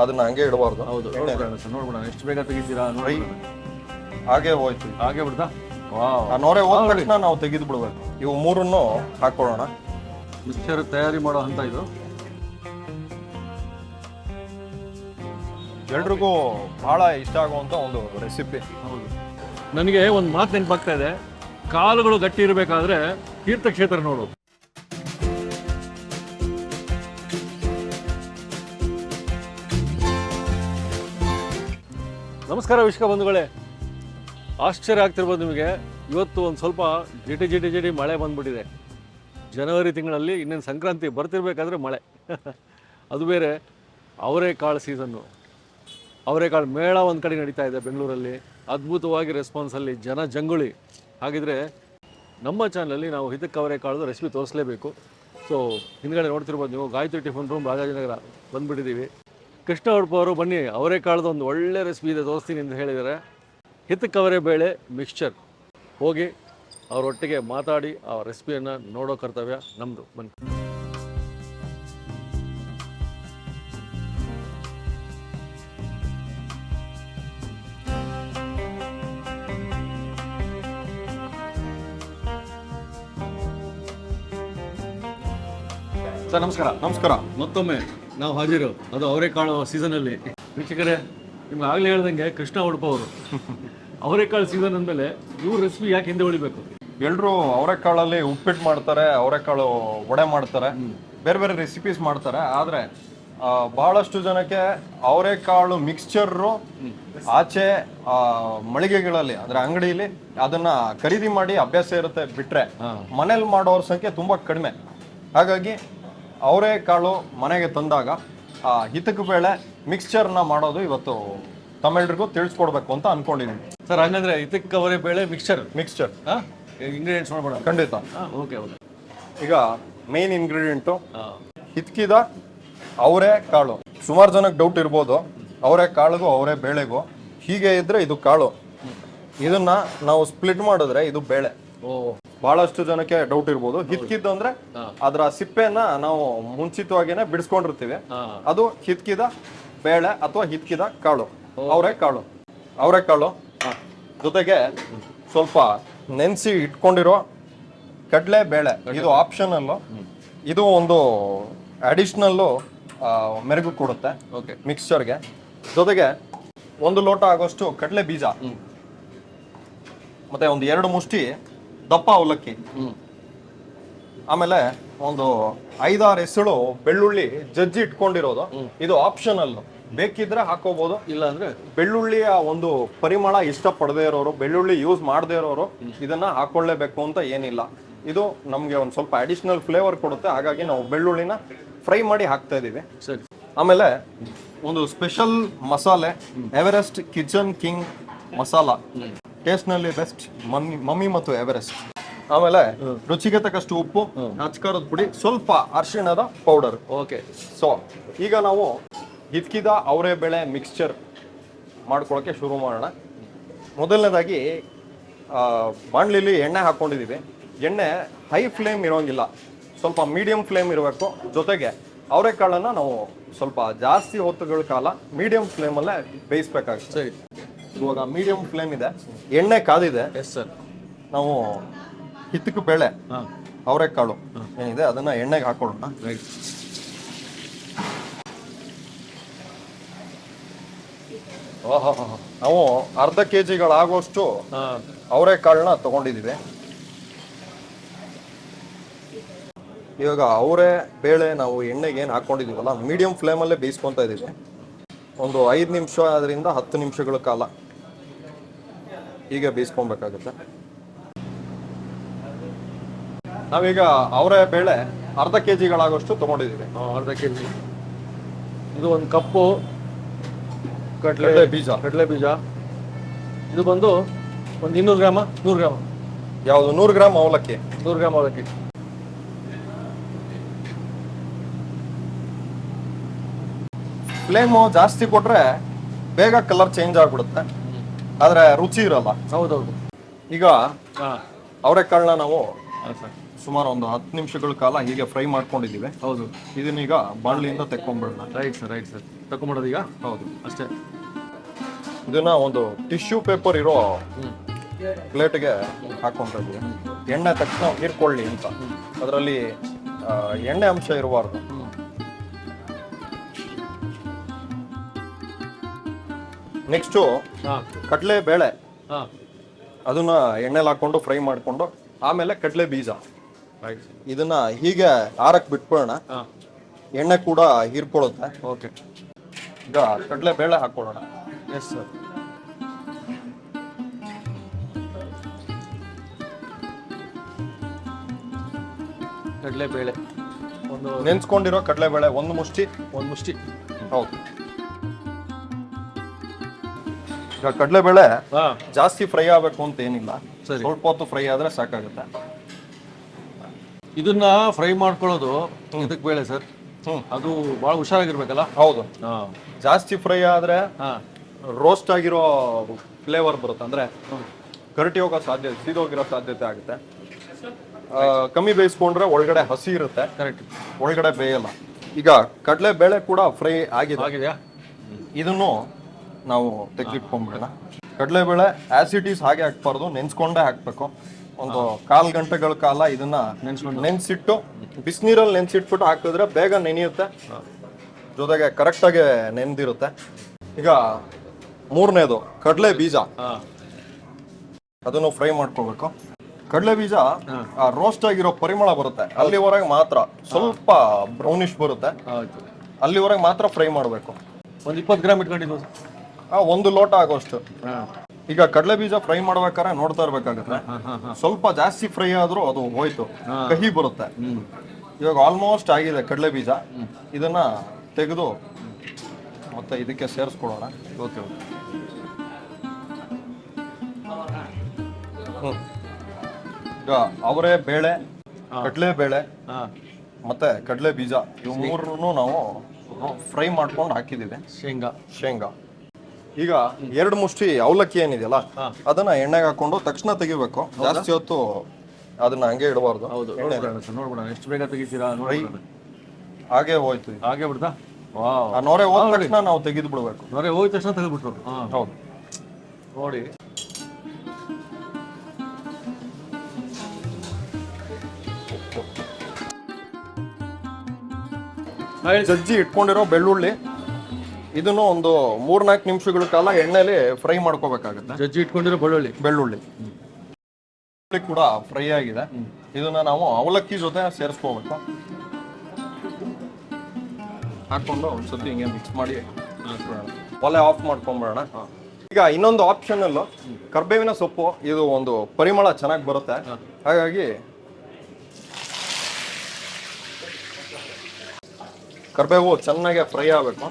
ಅದನ್ನ ಹಂಗೆ ಇಡಬಾರ್ದು. ಹೌದು, ನೋಡ್ಬಿಡೋಣ ಎಷ್ಟು ಬೇಗ ತೆಗಿತೀರಾ ನೋಡಿ. ಹಾಗೆ ಹೋಯ್ತು, ಹಾಗೆ ಬಿಡ್ತಾ. ಆ ನೊರೆ ಹೋದ ತಕ್ಷಣ ನಾವು ತೆಗೆದು ಬಿಡ್ಬೇಕು. ಇವು ಮೂರನ್ನು ಹಾಕೊಳ್ಳೋಣ. ಮಿಕ್ಸರ್ ತಯಾರಿ ಮಾಡೋ ಹಂತ ಇದು. ಎಲ್ರಿಗೂ ಬಹಳ ಇಷ್ಟ ಆಗುವಂತ ಒಂದು ರೆಸಿಪಿ. ಹೌದು, ನನಗೆ ಒಂದು ಮಾತು ನೆನಪಾಗ್ತಾ ಇದೆ. ಕಾಲುಗಳು ಗಟ್ಟಿ ಇರಬೇಕಾದ್ರೆ ತೀರ್ಥಕ್ಷೇತ್ರ ನೋಡು. ನಮಸ್ಕಾರ ವಿಶ್ವ ಬಂಧುಗಳೇ. ಆಶ್ಚರ್ಯ ಆಗ್ತಿರ್ಬೋದು ನಿಮಗೆ. ಇವತ್ತು ಒಂದು ಸ್ವಲ್ಪ ಜಿಟಿ ಮಳೆ ಬಂದ್ಬಿಟ್ಟಿದೆ. ಜನವರಿ ತಿಂಗಳಲ್ಲಿ ಇನ್ನೇನು ಸಂಕ್ರಾಂತಿ ಬರ್ತಿರ್ಬೇಕಾದ್ರೆ ಮಳೆ. ಅದು ಬೇರೆ ಅವರೆಕಾಳು ಸೀಸನ್ನು. ಅವರೆಕಾಳು ಮೇಳ ಒಂದು ಕಡೆ ನಡೀತಾ ಇದೆ ಬೆಂಗಳೂರಲ್ಲಿ. ಅದ್ಭುತವಾಗಿ ರೆಸ್ಪಾನ್ಸಲ್ಲಿ ಜನ ಜಂಗುಳಿ. ಹಾಗಿದ್ರೆ ನಮ್ಮ ಚಾನಲಲ್ಲಿ ನಾವು ಹಿತಕ್ಕೆ ಅವರೆಕಾಳು ರೆಸಿಪಿ ತೋರಿಸಲೇಬೇಕು. ಸೊ ಹಿಂದ್ಗಡೆ ನೋಡ್ತಿರ್ಬೋದು ನೀವು, ಗಾಯತ್ರಿ ಟಿಫನ್ ರೂಮ್, ರಾಜಾಜಿನಗರ ಬಂದುಬಿಟ್ಟಿದ್ದೀವಿ. ಕೃಷ್ಣ ಉಡುಪ ಅವರು ಬನ್ನಿ, ಅವರೆಕಾಳದ ಒಂದು ಒಳ್ಳೆ ರೆಸಿಪಿ ಇದೆ ತೋರಿಸ್ತೀನಿ ಅಂತ ಹೇಳಿದ್ದಾರೆ. ಹಿತಕ್ಕವರೆ ಬೇಳೆ ಮಿಕ್ಸ್ಚರ್. ಹೋಗಿ ಅವರೊಟ್ಟಿಗೆ ಮಾತಾಡಿ ಆ ರೆಸಿಪಿಯನ್ನು ನೋಡೋ ಕರ್ತವ್ಯ ನಮ್ಮದು. ಬನ್ನಿ. ಸರ್ ನಮಸ್ಕಾರ. ನಮಸ್ಕಾರ. ಮತ್ತೊಮ್ಮೆ ನಾವು ಹಾಜಿರು, ಅದು ಅವರೆಕಾಳು ಸೀಸನಲ್ಲಿ. ವೀಕ್ಷಕರೇ, ನಿಮ್ಗೆ ಆಗಲೇ ಹೇಳ್ದಂಗೆ ಕೃಷ್ಣ ಉಡುಪ ಅವರು ಅವರೆಕಾಳು ಸೀಸನ್ ಅಂದಮೇಲೆ ಇವ್ರ ರೆಸಿಪಿ ಯಾಕೆ ಹಿಂದೆ ಉಳಿಬೇಕು? ಎಲ್ರು ಅವರೆಕಾಳಲ್ಲಿ ಉಪ್ಪಿಟ್ಟು ಮಾಡ್ತಾರೆ, ಅವರೆಕಾಳು ವಡೆ ಮಾಡ್ತಾರೆ, ಬೇರೆ ಬೇರೆ ರೆಸಿಪೀಸ್ ಮಾಡ್ತಾರೆ. ಆದ್ರೆ ಬಹಳಷ್ಟು ಜನಕ್ಕೆ ಅವರೆಕಾಳು ಮಿಕ್ಸ್ಚರು ಆಚೆ ಮಳಿಗೆಗಳಲ್ಲಿ ಅಂದ್ರೆ ಅಂಗಡಿಯಲ್ಲಿ ಅದನ್ನ ಖರೀದಿ ಮಾಡಿ ಅಭ್ಯಾಸ ಇರುತ್ತೆ. ಬಿಟ್ರೆ ಮನೇಲಿ ಮಾಡೋರ ಸಂಖ್ಯೆ ತುಂಬಾ ಕಡಿಮೆ. ಹಾಗಾಗಿ ಅವರೆಕಾಳು ಮನೆಗೆ ತಂದಾಗ ಹಿತಕ್ಕೆ ಬೇಳೆ ಮಿಕ್ಸ್ಚರ್ನ ಮಾಡೋದು ಇವತ್ತು ತಮ್ಮೆಲ್ರಿಗೂ ತಿಳಿಸ್ಕೊಡ್ಬೇಕು ಅಂತ ಅನ್ಕೊಂಡಿದ್ದೀನಿ. ಸರ್ ಹಂಗಂದ್ರೆ ಹಿತಕ್ಕವರೆ ಬೇಳೆ ಮಿಕ್ಸ್ಚರ್ ಇಂಗ್ರೀಡಿಯೆಂಟ್ಸ್ ಮಾಡ್ಬೋಣ? ಖಂಡಿತ. Okay okay. ಈಗ ಮೇನ್ ಇಂಗ್ರೀಡಿಯೆಂಟು ಹಿತ್ಕಿದ ಅವರೆಕಾಳು. ಸುಮಾರು ಜನಕ್ಕೆ ಡೌಟ್ ಇರ್ಬೋದು, ಅವರೆಕಾಳಿಗೂ ಅವರೆ ಬೇಳೆಗೂ ಹೀಗೆ ಇದ್ರೆ ಇದು ಕಾಳು, ಇದನ್ನ ನಾವು ಸ್ಪ್ಲಿಟ್ ಮಾಡಿದ್ರೆ ಇದು ಬೇಳೆ. ಬಹಳಷ್ಟು ಜನಕ್ಕೆ ಡೌಟ್ ಇರ್ಬೋದು. ಹಿತ್ಕಿದ್ದು ಅಂದ್ರೆ ಅದರ ಸಿಪ್ಪೆನ ನಾವು ಮುಂಚಿತವಾಗಿನೇ ಬಿಡಿಸ್ಕೊಂಡಿರ್ತೀವಿ, ಅದು ಹಿತ್ಕಿದ ಬೇಳೆ ಅಥವಾ ಹಿತ್ಕಿದ ಕಾಳು, ಅವರೆಕಾಳು ಜೊತೆಗೆ ಸ್ವಲ್ಪ ನೆನೆಸಿ ಇಟ್ಕೊಂಡಿರೋ ಕಡಲೆ ಬೇಳೆ. ಇದು ಆಪ್ಷನಲ್, ಇದು ಒಂದು ಅಡಿಷನಲ್ ಮೆರುಗು ಕೊಡುತ್ತೆ ಮಿಕ್ಸ್ಚರ್ಗೆ. ಜೊತೆಗೆ 1 ಲೋಟ ಆಗೋಷ್ಟು ಕಡಲೆ ಬೀಜ, ಮತ್ತೆ ಒಂದು 2 ಮುಷ್ಟಿ ದಪ್ಪ ಅವಲಕ್ಕಿ, ಆಮೇಲೆ ಒಂದು 5-6 ಎಸಳು ಬೆಳ್ಳುಳ್ಳಿ ಜಜ್ಜಿ ಇಟ್ಕೊಂಡಿರೋದು. ಇದು ಆಪ್ಷನಲ್, ಬೇಕಿದ್ರೆ ಹಾಕೋಬಹುದು, ಇಲ್ಲ ಅಂದ್ರೆ ಬೆಳ್ಳುಳ್ಳಿಯ ಒಂದು ಪರಿಮಳ ಇಷ್ಟ ಪಡದೇ ಇರೋರು, ಬೆಳ್ಳುಳ್ಳಿ ಯೂಸ್ ಮಾಡದೇ ಇರೋರು ಇದನ್ನ ಹಾಕೊಳ್ಳೇಬೇಕು ಅಂತ ಏನಿಲ್ಲ. ಇದು ನಮ್ಗೆ ಒಂದ್ ಸ್ವಲ್ಪ ಅಡಿಷನಲ್ ಫ್ಲೇವರ್ ಕೊಡುತ್ತೆ. ಹಾಗಾಗಿ ನಾವು ಬೆಳ್ಳುಳ್ಳಿನ ಫ್ರೈ ಮಾಡಿ ಹಾಕ್ತಾ ಇದೀವಿ. ಸರಿ. ಆಮೇಲೆ ಒಂದು ಸ್ಪೆಷಲ್ ಮಸಾಲೆ, Everest kitchen king masala, taste ನಲ್ಲಿ ಬೆಸ್ಟ್, ಮಮ್ಮಿ ಮತ್ತು ಎವರೆಸ್ಟ್. ಆಮೇಲೆ ರುಚಿಗೆ ತಕ್ಕಷ್ಟು ಉಪ್ಪು, ಅಚ್ಕಾರದ ಪುಡಿ, ಸ್ವಲ್ಪ ಅರಿಶಿಣದ ಪೌಡರ್. ಓಕೆ. ಸೊ ಈಗ ನಾವು ಹಿತ್ಕಿದ ಅವರೆ ಬೇಳೆ ಮಿಕ್ಸ್ಚರ್ ಮಾಡ್ಕೊಳಕ್ಕೆ ಶುರು ಮಾಡೋಣ. ಮೊದಲನೇದಾಗಿ ಬಾಣಲಿಲಿ ಎಣ್ಣೆ ಹಾಕೊಂಡಿದೀವಿ. ಎಣ್ಣೆ ಹೈ ಫ್ಲೇಮ್ ಇರೋಂಗಿಲ್ಲ, ಸ್ವಲ್ಪ ಮೀಡಿಯಂ ಫ್ಲೇಮ್ ಇರಬೇಕು. ಜೊತೆಗೆ ಅವರೆಕಾಳನ್ನ ನಾವು ಸ್ವಲ್ಪ ಜಾಸ್ತಿ ಹೊತ್ತುಗಳ ಕಾಲ ಮೀಡಿಯಂ ಫ್ಲೇಮಲ್ಲೇ ಬೇಯಿಸ್ಬೇಕಾಗುತ್ತೆ. ಸರಿ. ಇವಾಗ ಮೀಡಿಯಂ ಫ್ಲೇಮ್ ಇದೆ, ಎಣ್ಣೆ ಕಾದಿದೆ. Yes sir. ನಾವು ಹಿತ್ತಕ್ಕೆ ಬೇಳೆ ಅವರೆಕಾಳು ಏನಿದೆ ಅದನ್ನ ಎಣ್ಣೆಗೆ ಹಾಕೊಳ್ಳೋಣ. ನಾವು ಅರ್ಧ ಕೆಜಿಗಳಾಗುವಷ್ಟು ಅವರೆಕಾಳನ್ನ ತಗೊಂಡಿದೀವಿ. ಇವಾಗ ಅವರೆ ಬೇಳೆ ನಾವು ಎಣ್ಣೆಗೆ ಏನು ಹಾಕೊಂಡಿದೀವಲ್ಲ, ಮೀಡಿಯಂ ಫ್ಲೇಮಲ್ಲೇ ಬೇಯಿಸ್ಕೊತಾ ಇದೀವಿ. ಒಂದು 5 ನಿಮಿಷ ಅದರಿಂದ 10 ನಿಮಿಷಗಳ ಕಾಲ ಹೀಗೆ ಬೇಯಿಸ್ಕೊಬೇಕಾಗುತ್ತೆ. ನಾವೀಗ ಅವರೆ ಬೇಳೆ ಅರ್ಧ ಕೆಜಿಗಳಾಗೋಷ್ಟು ತಗೊಂಡಿದೀವಿ. ಅರ್ಧ ಕೆಜಿ. ಇದು 1 ಕಪ್ಪು ಕಡಲೆ ಬೀಜ. ಇದು ಬಂದು ಒಂದು 200 ಗ್ರಾಮ, 100 ಗ್ರಾಮ. ಯಾವುದು? 100 ಗ್ರಾಮ್ ಅವಲಕ್ಕಿ. 100 ಗ್ರಾಮ್ ಅವಲಕ್ಕಿ. ಫ್ಲೇಮು ಜಾಸ್ತಿ ಕೊಟ್ರೆ ಬೇಗ ಕಲರ್ ಚೇಂಜ್ ಆಗ್ಬಿಡುತ್ತೆ, ಆದ್ರೆ ರುಚಿ ಇರಲ್ಲ. ಹೌದೌದು. ಈಗ ಅವರೆಕಾಳನ್ನ ನಾವು ಸುಮಾರು ಒಂದು 10 ನಿಮಿಷಗಳ ಕಾಲ ಹೀಗೆ ಫ್ರೈ ಮಾಡ್ಕೊಂಡಿದ್ದೀವಿ. ಹೌದು. ಇದನ್ನೀಗ ಬಾಣಲಿಯಿಂದ ತೆಕ್ಕೊಂಡ್ಬಿಡೋಣ. ರೈಟ್ ಸರ್ ತಗೊಂಬಿಡೋದು ಈಗ. ಹೌದು, ಅಷ್ಟೇ. ಇದನ್ನ ಒಂದು ಟಿಶ್ಯೂ ಪೇಪರ್ ಇರೋ ಪ್ಲೇಟ್ಗೆ ಹಾಕೊಂಡಿದ್ದೀವಿ. ಎಣ್ಣೆ ತಕ್ಷಣ ಹೀರ್ಕೊಳ್ಳಿ ಅಂತ. ಅದರಲ್ಲಿ ಎಣ್ಣೆ ಅಂಶ ಇರಬಾರ್ದು. ನೆಕ್ಸ್ಟು ಕಡಲೆ ಬೇಳೆ, ಅದನ್ನ ಎಣ್ಣೆಲಿ ಹಾಕೊಂಡು ಫ್ರೈ ಮಾಡಿಕೊಂಡು ಆಮೇಲೆ ಕಡಲೆ ಬೀಜ ಇದನ್ನ ಹೀಗೆ ಆರಕ್ಕೆ ಬಿಟ್ಬಿಡೋಣ. ಎಣ್ಣೆ ಕೂಡ ಹೀರ್ಕೊಳ್ಳುತ್ತೆ. ಓಕೆ, ಈಗ ಕಡಲೆ ಬೇಳೆ ಹಾಕೊಳ್ಳೋಣ. Yes sir. ಕಡಲೆಬೇಳೆ ಒಂದು ನೆನ್ಸ್ಕೊಂಡಿರೋ ಕಡಲೆಬೇಳೆ ಒಂದು ಮುಷ್ಟಿ. ಹೌದು. ಈಗ ಕಡಲೆಬೇಳೆ ಜಾಸ್ತಿ ಫ್ರೈ ಆಗಬೇಕು ಅಂತ ಏನಿಲ್ಲ, ಸ್ವಲ್ಪ ಹೊತ್ತು ಫ್ರೈ ಆದ್ರೆ ಸಾಕಾಗುತ್ತೆ. ಇದನ್ನ ಫ್ರೈ ಮಾಡ್ಕೊಳ್ಳೋದು ಇದಕ್ಕೆ ಬೇಳೆ ಸರ್. ಅದು ಬಹಳ ಹುಷಾರಾಗಿರ್ಬೇಕಲ್ಲ. ಹೌದು, ಜಾಸ್ತಿ ಫ್ರೈ ಆದ್ರೆ ರೋಸ್ಟ್ ಆಗಿರೋ ಫ್ಲೇವರ್ ಬರುತ್ತೆ, ಅಂದ್ರೆ ಕರಟಿ ಹೋಗೋ ಸಾಧ್ಯತೆ, ಸೀದೋಗಿರೋ ಸಾಧ್ಯತೆ ಆಗುತ್ತೆ. ಕಮ್ಮಿ ಬೇಯಿಸ್ಕೊಂಡ್ರೆ ಒಳಗಡೆ ಹಸಿ ಇರುತ್ತೆ, ಕರೆಕ್ಟ್, ಒಳಗಡೆ ಬೇಯಲ್ಲ. ಈಗ ಕಡಲೆ ಬೇಳೆ ಕೂಡ ಫ್ರೈ ಆಗಿದೆಯಾ, ಇದನ್ನು ನಾವು ತೆಗೆದಿಟ್ಕೊಂಡ್ಬಿಡೋಣ. ಕಡಲೆಬೇಳೆ ಆಸಿಟೀಸ್ ಹಾಗೆ ಹಾಕ್ಬಾರ್ದು, ನೆನ್ಸ್ಕೊಂಡೇ ಹಾಕ್ಬೇಕು. ಒಂದು 1/4 ಗಂಟೆಗಳ ಕಾಲ ಇದನ್ನ ನೆನ್ಸಿಟ್ಟು ಬಿಸಿನೀರಲ್ಲಿ ನೆನ್ಸಿಟ್ಬಿಟ್ಟು ಹಾಕಿದ್ರೆ ಬೇಗ ನೆನೆಯುತ್ತೆ, ಜೊತೆಗೆ ಕರೆಕ್ಟಾಗಿ ನೆನೆದಿರುತ್ತೆ. ಈಗ 3ನೇದು ಕಡಲೆ ಬೀಜ, ಅದನ್ನು ಫ್ರೈ ಮಾಡ್ಕೋಬೇಕು. ಕಡಲೆ ಬೀಜ ರೋಸ್ಟ್ ಆಗಿರೋ ಪರಿಮಳ ಬರುತ್ತೆ, ಅಲ್ಲಿವರೆಗೆ ಮಾತ್ರ ಸ್ವಲ್ಪ ಬ್ರೌನಿಶ್ ಬರುತ್ತೆ, ಅಲ್ಲಿವರೆಗೆ ಮಾತ್ರ ಫ್ರೈ ಮಾಡಬೇಕು. ಒಂದು 20 ಗ್ರಾಮ್ ಇಟ್ಕೊಂಡಿದ್ದು, 1 ಲೋಟ ಆಗೋಷ್ಟು. ಈಗ ಕಡಲೆ ಬೀಜ ಫ್ರೈ ಮಾಡ್ಬೇಕಾದ್ರೆ ನೋಡ್ತಾ ಇರ್ಬೇಕಾಗುತ್ತೆ, ಸ್ವಲ್ಪ ಜಾಸ್ತಿ ಫ್ರೈ ಆದ್ರೂ ಅದು ಹೋಯ್ತು, ಕಹಿ ಬರುತ್ತೆ. ಇವಾಗ ಆಲ್ಮೋಸ್ಟ್ ಆಗಿದೆ ಕಡಲೆ ಬೀಜ. ಇದನ್ನ ತೆಗೆದು ಮತ್ತೆ ಇದಕ್ಕೆ ಸೇರಿಸ್ಕೊಳ್ಳೋಣ. ಓಕೆ. ಈಗ ಅವರೇ ಬೇಳೆ, ಕಡಲೆ ಬೇಳೆ ಮತ್ತೆ ಕಡಲೆ ಬೀಜ ಇವು ಮೂರನ್ನು ನಾವು ಫ್ರೈ ಮಾಡ್ಕೊಂಡು ಹಾಕಿದೀವಿ. ಶೇಂಗಾ. ಈಗ 2 ಮುಷ್ಟಿ ಅವಲಕ್ಕಿ ಏನಿದೆಯಲ್ಲ, ಅದನ್ನ ಎಣ್ಣೆಗೆ ಹಾಕೊಂಡು ತಕ್ಷಣ ತೆಗಿಬೇಕು. ಜಾಸ್ತಿ ಹೊತ್ತು ಅದನ್ನ ಹಂಗೆ ಇಡಬಾರ್ದು. ನೋಡ್ಬಿಡೋಣ ಎಷ್ಟು ಬೇಗ ತೆಗಿತೀರಾ. ಹಾಗೆ ಹೋಯ್ತು, ಹಾಗೆ ಬಿಡ್ತಾ. ಆ ನೊರೆ ಹೋದ ತಕ್ಷಣ ನಾವು ತೆಗೆದು ಬಿಡ್ಬೇಕು. ನೊರೆ ಹೋದ ತಕ್ಷಣ ತೆಗೆದ್ಬಿಟ್ರು. ಹೌದು, ನೋಡಿ. ಜಜ್ಜಿ ಇಟ್ಕೊಂಡಿರೋ ಬೆಳ್ಳುಳ್ಳಿ, ಇದನ್ನು ಒಂದು 3-4 ನಿಮಿಷಗಳ ಕಾಲ ಎಣ್ಣೆಲಿ ಫ್ರೈ ಮಾಡ್ಕೋಬೇಕಾಗುತ್ತೆ. ಜಜ್ಜಿ ಇಟ್ಕೊಂಡಿರೋ ಬೆಳ್ಳುಳ್ಳಿ ಕೂಡ ಫ್ರೈ ಆಗಿದೆ. ಇದನ್ನ ನಾವು ಅವಲಕ್ಕಿ ಜೊತೆ ಸೇರಿಸ್ಕೋಬೇಕು. ಹಾಕೊಂಡು ಒಂದ್ಸತಿ ಹಿಂಗೆ ಮಿಕ್ಸ್ ಮಾಡಿ ಒಲೆ ಆಫ್ ಮಾಡ್ಕೊಂಡ್ಬಿಡೋಣ. ಈಗ ಇನ್ನೊಂದು ಆಪ್ಷನ್ ಅಲ್ಲೂ ಕರ್ಬೇವಿನ ಸೊಪ್ಪು, ಇದು ಒಂದು ಪರಿಮಳ ಚೆನ್ನಾಗಿ ಬರುತ್ತೆ. ಹಾಗಾಗಿ ಕರ್ಬೇವು ಚೆನ್ನಾಗಿ ಫ್ರೈ ಆಗಬೇಕು.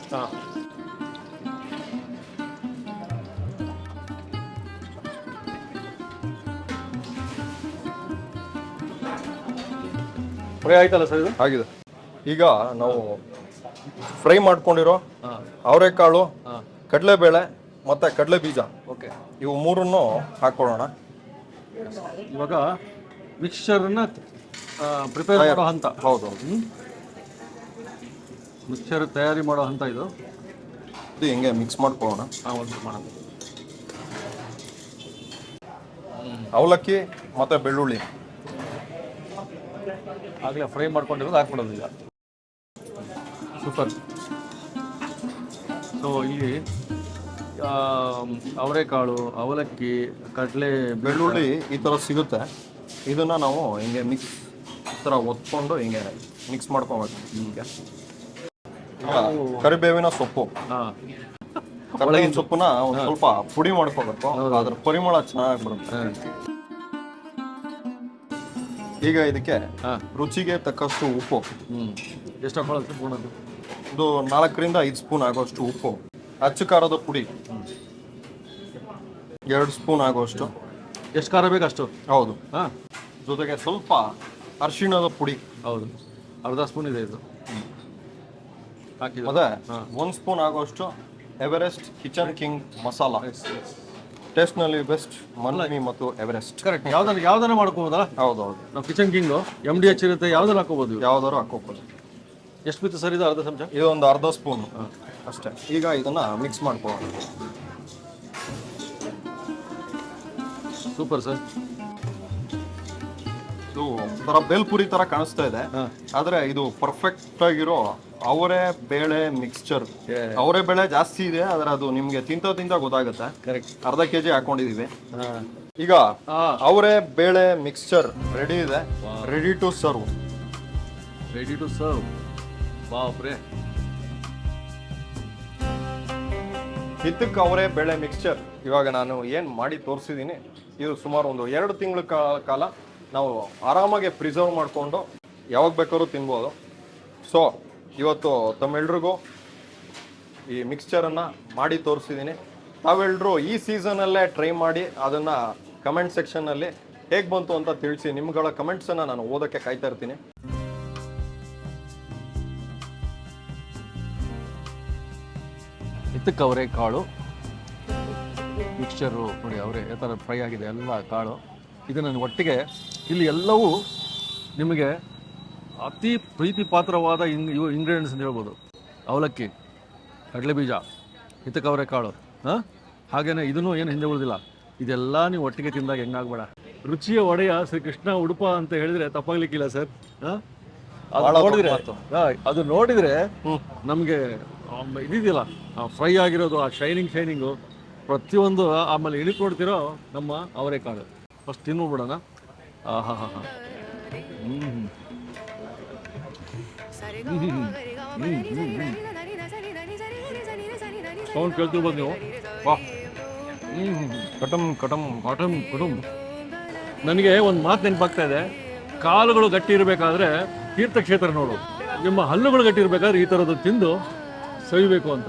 ಫ್ರೈ ಆಯ್ತಲ್ಲ ಸರ್ ಇದು? ಆಗಿದೆ. ಈಗ ನಾವು ಫ್ರೈ ಮಾಡ್ಕೊಂಡಿರೋ ಅವರೆಕಾಳು, ಕಡಲೆಬೇಳೆ ಮತ್ತೆ ಕಡಲೆ ಬೀಜ, ಓಕೆ, ಇವು ಮೂರನ್ನು ಹಾಕೊಳ್ಳೋಣ. ಇವಾಗ ಮಿಕ್ಸ್ಚರ್ನ ಪ್ರಿಪೇರ್ ಮಾಡೋ ಹಂತ. ಹೌದು, ಮಿಕ್ಸ್ಚರ್ ತಯಾರಿ ಮಾಡೋ ಹಂತ ಇದು. ಹಿಂಗೆ ಮಿಕ್ಸ್ ಮಾಡ್ಕೊಳ್ಳೋಣ. ಅವಲಕ್ಕಿ ಮತ್ತೆ ಬೆಳ್ಳುಳ್ಳಿ ಆಗಲೇ ಫ್ರೈ ಮಾಡ್ಕೊಂಡಿರೋದು ಹಾಕ್ಬಿಡೋದು ಈಗ. ಸೂಪರ್. ಸೊ ಇಲ್ಲಿ ಅವರೆಕಾಳು, ಅವಲಕ್ಕಿ, ಕಡಲೆ, ಬೆಳ್ಳುಳ್ಳಿ ಈ ಥರ ಸಿಗುತ್ತೆ. ಇದನ್ನ ನಾವು ಹಿಂಗೆ ಮಿಕ್ಸ್ ಈ ಥರ ಒತ್ಕೊಂಡು ಹಿಂಗೆ ಮಿಕ್ಸ್ ಮಾಡ್ಕೊಬೇಕು. ಹಿಂಗೆ ಕರಿಬೇವಿನ ಸೊಪ್ಪು, ಕರಿಬೇವಿನ ಸೊಪ್ಪನ್ನ ಒಂದು ಸ್ವಲ್ಪ ಪುಡಿ ಮಾಡ್ಕೋಬೇಕು, ಅದ್ರ ಪರಿಮಳ ಚೆನ್ನಾಗಿ ಬರುತ್ತೆ. ಈಗ ಇದಕ್ಕೆ ರುಚಿಗೆ ತಕ್ಕಷ್ಟು ಉಪ್ಪು, ಎಷ್ಟು ಹಾಕೊಳ್ಳೋದು? ಒಂದು 4ರಿಂದ 5 ಸ್ಪೂನ್ ಆಗೋಷ್ಟು ಉಪ್ಪು. ಅಚ್ಚು ಖಾರದ ಪುಡಿ 2 ಸ್ಪೂನ್ ಆಗೋಷ್ಟು. ಎಷ್ಟು ಖಾರ ಬೇಕು ಅಷ್ಟು? ಹೌದು. ಜೊತೆಗೆ ಸ್ವಲ್ಪ ಅರಿಶಿಣದ ಪುಡಿ. ಹೌದು, ಅರ್ಧ ಸ್ಪೂನ್ ಇದೆ ಇದು. ಮತ್ತೆ 1 ಸ್ಪೂನ್ ಆಗೋಷ್ಟು ಎವರೆಸ್ಟ್ ಕಿಚನ್ ಕಿಂಗ್ ಮಸಾಲ, ಟೇಸ್ಟ್ನಲ್ಲಿ ಬೆಸ್ಟ್ ಮನ್ನಿ ಮತ್ತು ಎವರೆಸ್ಟ್. ಕರೆಕ್ಟ್. ಯಾವ್ದಾನ ಮಾಡ್ಕೋಬೋದಲ್ಲ. ಹೌದೌದು, ನಾವು ಕಿಚನ್ ಕಿಂಗು MDH ಇರುತ್ತೆ, ಯಾವ್ದಾರು ಹಾಕೋಬೋದು ಇವು. ಯಾವ್ದಾದ್ರು ಹಾಕೋಬೋದು. ಎಷ್ಟು ಬಿತ್ತು ಸರ್ ಇದು? ಅರ್ಧ ಚಮಚ? ಇದು ಒಂದು ಅರ್ಧ ಸ್ಪೂನ್ ಅಷ್ಟೇ. ಈಗ ಇದನ್ನ ಮಿಕ್ಸ್ ಮಾಡ್ಕೊಳ್ಳೋಣ. Super sir. ಇದು ಒಂಥರ ಬೇಲ್ಪುರಿ ತರ ಕಾಣಿಸ್ತಾ ಇದೆ, ಆದ್ರೆ ಇದು ಪರ್ಫೆಕ್ಟ್ ಆಗಿರೋ ಅವರೇ ಬೇಳೆ ಮಿಕ್ಸ್ಚರ್. ಅವರೇ ಬೇಳೆ ಜಾಸ್ತಿ ಇದೆ, ಆದ್ರೆ ಅದು ನಿಮ್ಗೆ ತಿಂತ ಗೊತ್ತಾಗುತ್ತೆ. ಕರೆಕ್ಟ್. ಅರ್ಧ ಕೆಜಿ ಹಾಕೊಂಡಿದೀವಿ. ಈಗ ಅವರೇ ಬೇಳೆ ಮಿಕ್ಸ್ಚರ್ ರೆಡಿ ಇದೆ, ready to serve. Ready to serve. ಬಾಪ್ರೆ. ಹಿತ್ತಕ್ಕೆ ಅವರೇ ಬೇಳೆ ಮಿಕ್ಸ್ಚರ್ ಇವಾಗ ನಾನು ಏನು ಮಾಡಿ ತೋರಿಸಿದ್ದೀನಿ. ಇದು ಸುಮಾರು ಒಂದು 2 ತಿಂಗಳ ಕಾಲ ನಾವು ಆರಾಮಾಗಿ ಪ್ರಿಸರ್ವ್ ಮಾಡಿಕೊಂಡು ಯಾವಾಗ ಬೇಕಾದ್ರೂ ತಿನ್ಬೋದು. ಸೊ ಇವತ್ತು ತಮ್ಮೆಲ್ರಿಗೂ ಈ ಮಿಕ್ಸ್ಚರನ್ನು ಮಾಡಿ ತೋರಿಸಿದ್ದೀನಿ. ತಾವೆಲ್ಲರೂ ಈ ಸೀಸನಲ್ಲೇ ಟ್ರೈ ಮಾಡಿ ಅದನ್ನು ಕಮೆಂಟ್ ಸೆಕ್ಷನ್ನಲ್ಲಿ ಹೇಗೆ ಬಂತು ಅಂತ ತಿಳಿಸಿ. ನಿಮ್ಗಳ ಕಮೆಂಟ್ಸನ್ನು ನಾನು ಓದೋಕ್ಕೆ ಕಾಯ್ತಾ ಇರ್ತೀನಿ. ಹಿತ್ತಕ್ಕೆ ಅವರೇ ಕಾಳು ಮಿಕ್ಸ್ಚರು ನೋಡಿ, ಅವರೇ ಯಾವ ಥರ ಫ್ರೈ ಆಗಿದೆ ಎಲ್ಲ ಕಾಳು. ಇದು ನನ್ನ ಒಟ್ಟಿಗೆ ಇಲ್ಲಿ ಎಲ್ಲವೂ ನಿಮಗೆ ಅತಿ ಪ್ರೀತಿ ಪಾತ್ರವಾದ ಇವು ಇಂಗ್ರೀಡಿಯೆಂಟ್ಸ್ ಅಂತ ಹೇಳ್ಬೋದು. ಅವಲಕ್ಕಿ, ಕಡಲೆಬೀಜ, ಹಿತ್ತಕ್ಕೆ ಅವರೇ ಕಾಳು, ಹಾಗೇನೆ ಇದನ್ನು ಏನು ಹಿಂದೆ ಉಳಿದಿಲ್ಲ. ಇದೆಲ್ಲ ನೀವು ಒಟ್ಟಿಗೆ ತಿಂದಾಗ ಹೆಂಗಾಗ್ಬೇಡ. ರುಚಿಯ ಒಡೆಯ ಶ್ರೀ ಕೃಷ್ಣ ಉಡುಪ ಅಂತ ಹೇಳಿದ್ರೆ ತಪ್ಪಾಗ್ಲಿಕ್ಕಿಲ್ಲ ಸರ್. ಅದು ನೋಡಿದ್ರೆ ನಮಗೆ ಇದಿದೆಯಲ್ಲ, ಫ್ರೈ ಆಗಿರೋದು, ಆ ಶೈನಿಂಗು ಪ್ರತಿಯೊಂದು. ಆಮೇಲೆ ಇಳಿದು ನೋಡ್ತಿರೋ ನಮ್ಮ ಅವರೆಕಾಳು. ಫಸ್ಟ್ ತಿನ್ಬಿಡೋಣ. ಹಾ ಸೌಂಡ್ ಕೇಳ್ತಿರ್ಬೋದು ನೀವು. ವಾಹ್, ಕಟಮ್. ನನಗೆ ಒಂದು ಮಾತು ನೆನಪಾಗ್ತಾ ಇದೆ. ಕಾಲುಗಳು ಗಟ್ಟಿ ಇರಬೇಕಾದ್ರೆ ತೀರ್ಥಕ್ಷೇತ್ರ ನೋಡು, ನಿಮ್ಮ ಹಲ್ಲುಗಳು ಗಟ್ಟಿ ಇರಬೇಕಾದ್ರೆ ಈ ಥರದ್ದು ತಿಂದು ಸವಿಬೇಕು ಅಂತ.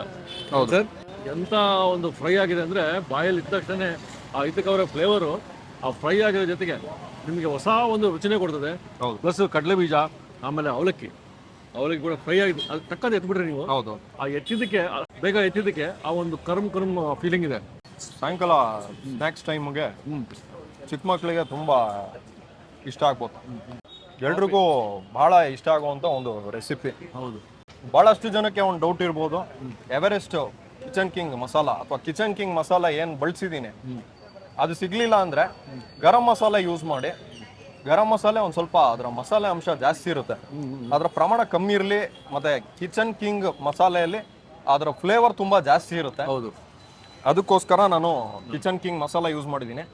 ಹೌದು ಸರ್. ಎಂಥ ಒಂದು ಫ್ರೈ ಆಗಿದೆ ಅಂದರೆ ಬಾಯಲ್ಲಿ ಇದ್ದ ತಕ್ಷಣ ಆ ಹಿತ್ತಕ್ಕವರ ಫ್ಲೇವರು ಆ ಫ್ರೈ ಆಗಿರೋ ಜೊತೆಗೆ ನಿಮಗೆ ಹೊಸ ಒಂದು ರುಚಿನೇ ಕೊಡ್ತದೆ. ಪ್ಲಸ್ ಕಡಲೆಬೀಜ, ಆಮೇಲೆ ಅವಲಕ್ಕಿ ಕೂಡ ಫ್ರೈ ಆಗಿದೆ. ಅದು ಟಕ್ಕದ ಎತ್ಬಿಟ್ರೆ ನೀವು. ಹೌದು. ಆ ಬೇಗ ಎತ್ತಿದ್ದಕ್ಕೆ ಆ ಒಂದು ಕರ್ಮ್ ಫೀಲಿಂಗ್ ಇದೆ. ಸಾಯಂಕಾಲ ಸ್ನ್ಯಾಕ್ಸ್ ಟೈಮ್ಗೆ ಚಿಕ್ಕ ಮಕ್ಕಳಿಗೆ ತುಂಬ ಇಷ್ಟ ಆಗ್ಬೋದು. ಎಲ್ರಿಗೂ ಬಹಳ ಇಷ್ಟ ಆಗುವಂಥ ಒಂದು ರೆಸಿಪಿ. ಹೌದು. ಭಾಳಷ್ಟು ಜನಕ್ಕೆ ಒಂದು ಡೌಟ್ ಇರ್ಬೋದು, ಎವರೆಸ್ಟ್ ಕಿಚನ್ ಕಿಂಗ್ ಮಸಾಲ ಅಥವಾ ಕಿಚನ್ ಕಿಂಗ್ ಮಸಾಲ ಏನು ಬಳಸಿದ್ದೀನಿ ಅದು ಸಿಗಲಿಲ್ಲ ಅಂದರೆ ಗರಂ ಮಸಾಲ ಯೂಸ್ ಮಾಡಿ. ಗರಂ ಮಸಾಲೆ ಒಂದು ಸ್ವಲ್ಪ ಅದರ ಮಸಾಲೆ ಅಂಶ ಜಾಸ್ತಿ ಇರುತ್ತೆ, ಅದರ ಪ್ರಮಾಣ ಕಮ್ಮಿ ಇರಲಿ. ಮತ್ತು ಕಿಚನ್ ಕಿಂಗ್ ಮಸಾಲೆಯಲ್ಲಿ ಅದರ ಫ್ಲೇವರ್ ತುಂಬ ಜಾಸ್ತಿ ಇರುತ್ತೆ. ಹೌದು. ಅದಕ್ಕೋಸ್ಕರ ನಾನು ಕಿಚನ್ ಕಿಂಗ್ ಮಸಾಲ ಯೂಸ್ ಮಾಡಿದ್ದೀನಿ.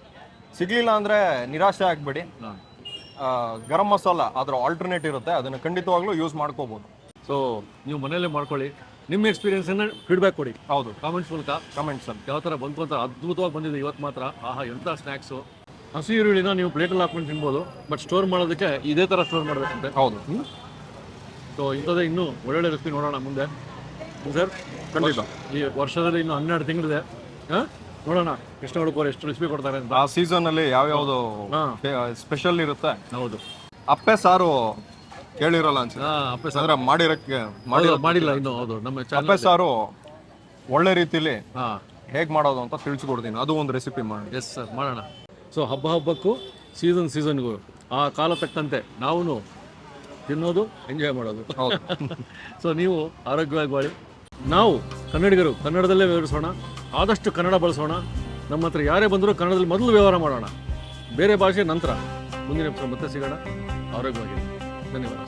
ಸಿಗಲಿಲ್ಲ ಅಂದರೆ ನಿರಾಶೆ ಆಗಬೇಡಿ, ಗರಂ ಮಸಾಲ ಅದರ ಆಲ್ಟರ್ನೇಟ್ ಇರುತ್ತೆ, ಅದನ್ನು ಖಂಡಿತವಾಗ್ಲೂ ಯೂಸ್ ಮಾಡ್ಕೋಬೋದು. ಸೊ ನೀವು ಮನೆಯಲ್ಲೇ ಮಾಡ್ಕೊಳ್ಳಿ. ನಿಮ್ಮ ಎಕ್ಸ್ಪೀರಿಯನ್ಸನ್ನು ಫೀಡ್ಬ್ಯಾಕ್ ಕೊಡಿ. ಹೌದು, ಕಾಮೆಂಟ್ಸ್ ಮೂಲಕ. ಕಮೆಂಟ್ಸಲ್ಲಿ ಯಾವ ಥರ ಬಂತು ಅಂತ. ಅದ್ಭುತವಾಗಿ ಬಂದಿದೆ ಇವತ್ತು ಮಾತ್ರ. ಎಂಥ ಸ್ನ್ಯಾಕ್ಸು. ಹಸಿ ಈರುಳ್ಳಿನ ನೀವು ಪ್ಲೇಟಲ್ಲಿ ಹಾಕೊಂಡು ತಿನ್ಬೋದು, ಬಟ್ ಸ್ಟೋರ್ ಮಾಡೋದಕ್ಕೆ ಇದೇ ಥರ ಸ್ಟೋರ್ ಮಾಡಬೇಕಂತೆ. ಹೌದು. ಸೊ ಇಂಥದ್ದೇ ಇನ್ನೂ ಒಳ್ಳೊಳ್ಳೆ ರೆಸಿಪಿ ನೋಡೋಣ ಮುಂದೆ ಸರ್. ಖಂಡಿತ. ಈ ವರ್ಷದಲ್ಲಿ ಇನ್ನೂ 12 ತಿಂಗಳಿದೆ. ನೋಡೋಣ ಕೃಷ್ಣ ಹುಡುಕರು ಎಷ್ಟು ರೆಸಿಪಿ ಕೊಡ್ತಾರೆ ಅಂತ. ಆ ಸೀಸನಲ್ಲಿ ಯಾವ್ಯಾವುದು ಸ್ಪೆಷಲ್ ಇರುತ್ತೆ. ಹೌದು. ಅಪ್ಪೆ ಸಾರು ಕೇಳಿರಲ್ಲ ಅನ್ಸುತ್ತೆ. ಅಪ್ಪೆ ಸಾರು ಅಂದ್ರೆ ಮಾಡಿಲ್ಲ ಇನ್ನು. ಹೌದು, ನಮ್ಮ ಅಪ್ಪೆ ಸಾರು ಒಳ್ಳೆ ರೀತಿಲಿ ಹೇಗೆ ಮಾಡೋದು ಅಂತ ತಿಳಿಸ್ಕೊಡ್ತೀನಿ. ಅದು ಒಂದು ರೆಸಿಪಿ ಮಾಡಿ. ಎಸ್ ಸರ್, ಮಾಡೋಣ. ಸೊ ಹಬ್ಬಕ್ಕೂ ಸೀಸನ್ಗೂ ಆ ಕಾಲ ತಕ್ಕಂತೆ ನಾವು ತಿನ್ನೋದು, ಎಂಜಾಯ್ ಮಾಡೋದು. ಸೊ ನೀವು ಆರೋಗ್ಯವಾಗಿ ಬಾಳಿ. ನಾವು ಕನ್ನಡಿಗರು ಕನ್ನಡದಲ್ಲೇ ವ್ಯವಹರಿಸೋಣ, ಆದಷ್ಟು ಕನ್ನಡ ಬಳಸೋಣ. ನಮ್ಮ ಹತ್ರ ಯಾರೇ ಬಂದರೂ ಕನ್ನಡದಲ್ಲಿ ಮೊದಲು ವ್ಯವಹಾರ ಮಾಡೋಣ, ಬೇರೆ ಭಾಷೆ ನಂತರ. ಮುಂದಿನ ಎಪಿಸೋಡ್ ಮತ್ತೆ ಸಿಗೋಣ. ಆರೋಗ್ಯವಾಗಿ. ಧನ್ಯವಾದ.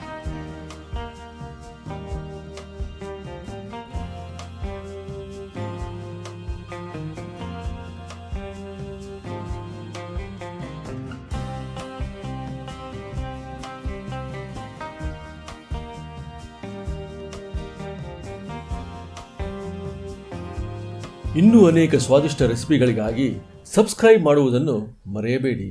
ಇನ್ನೂ ಅನೇಕ ಸ್ವಾದಿಷ್ಟ ರೆಸಿಪಿಗಳಿಗಾಗಿ ಸಬ್ಸ್ಕ್ರೈಬ್ ಮಾಡುವುದನ್ನು ಮರೆಯಬೇಡಿ.